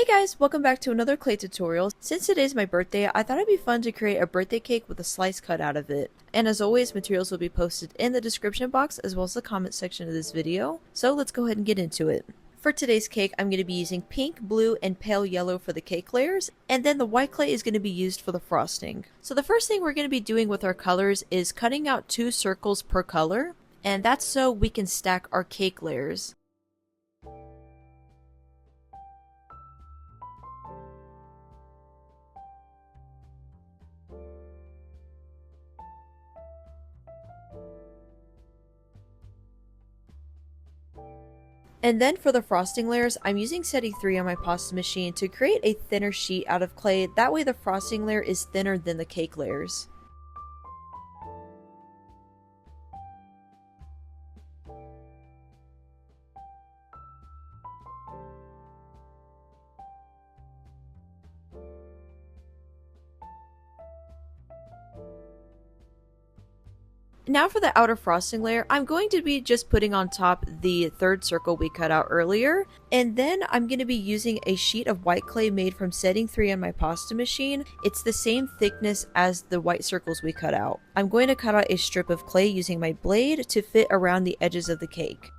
guys, welcome back to another clay tutorial. Since today's my birthday, I thought it'd be fun to create a birthday cake with a slice cut out of it. And as always, materials will be posted in the description box as well as the comment section of this video. So let's go ahead and get into it. For today's cake, I'm going to be using pink, blue, and pale yellow for the cake layers, and then the white clay is going to be used for the frosting. So the first thing we're going to be doing with our colors is cutting out 2 circles per color, and that's so we can stack our cake layers. And then for the frosting layers, I'm using setting 3 on my pasta machine to create a thinner sheet out of clay, that way the frosting layer is thinner than the cake layers. Now for the outer frosting layer, I'm going to be just putting on top the 3rd circle we cut out earlier, and then I'm going to be using a sheet of white clay made from setting 3 on my pasta machine. It's the same thickness as the white circles we cut out. I'm going to cut out a strip of clay using my blade to fit around the edges of the cake.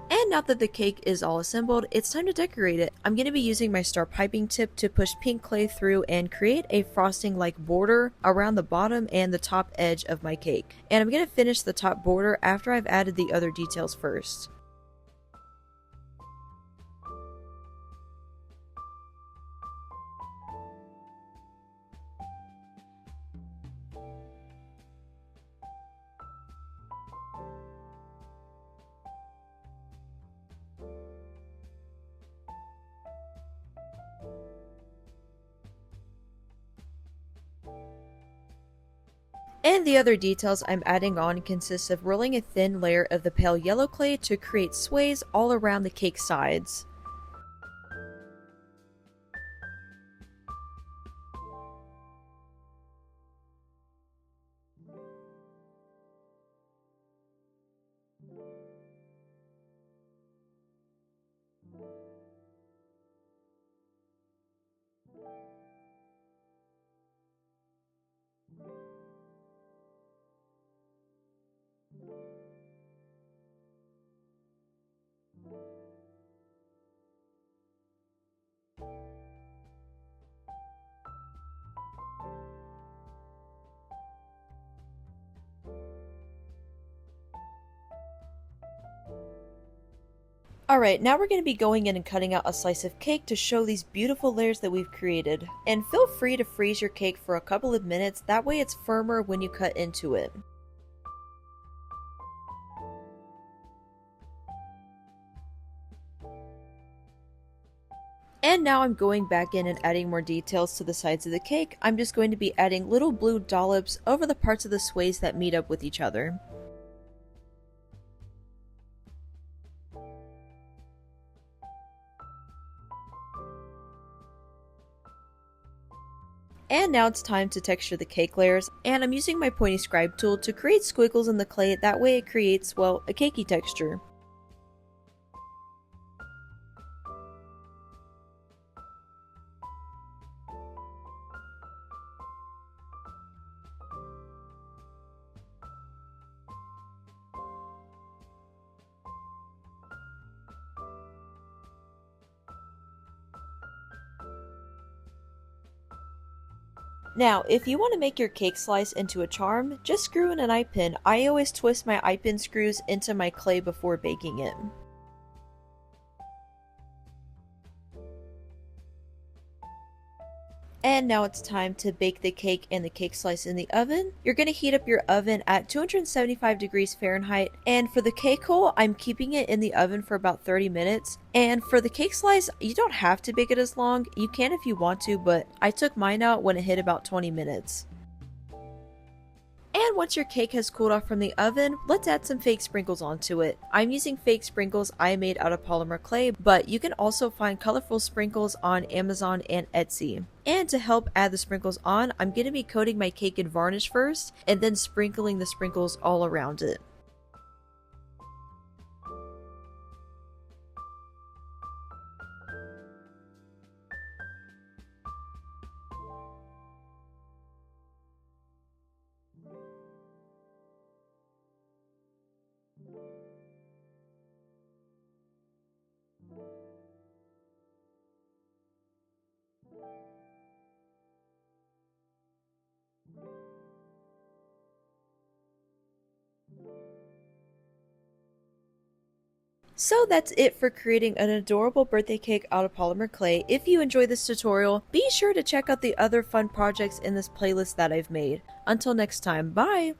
And now that the cake is all assembled, it's time to decorate it. I'm going to be using my star piping tip to push pink clay through and create a frosting like border around the bottom and the top edge of my cake. And I'm going to finish the top border after I've added the other details first. And the other details I'm adding on consists of rolling a thin layer of the pale yellow clay to create sways all around the cake sides. Alright, now we're going to be going in and cutting out a slice of cake to show these beautiful layers that we've created. And feel free to freeze your cake for a couple of minutes, that way it's firmer when you cut into it. And now I'm going back in and adding more details to the sides of the cake. I'm just going to be adding little blue dollops over the parts of the sways that meet up with each other. And now it's time to texture the cake layers, and I'm using my pointy Scribe Tool to create squiggles in the clay, that way it creates, well, a cakey texture. Now, if you want to make your cake slice into a charm, just screw in an eye pin. I always twist my eye pin screws into my clay before baking it. And now it's time to bake the cake and the cake slice in the oven. You're going to heat up your oven at 275 degrees Fahrenheit. And for the cake hole, I'm keeping it in the oven for about 30 minutes. And for the cake slice, you don't have to bake it as long. You can if you want to, but I took mine out when it hit about 20 minutes. And once your cake has cooled off from the oven, let's add some fake sprinkles onto it. I'm using fake sprinkles I made out of polymer clay, but you can also find colorful sprinkles on Amazon and Etsy. And to help add the sprinkles on, I'm going to be coating my cake in varnish first, and then sprinkling the sprinkles all around it. So that's it for creating an adorable birthday cake out of polymer clay. If you enjoyed this tutorial, be sure to check out the other fun projects in this playlist that I've made. Until next time, bye!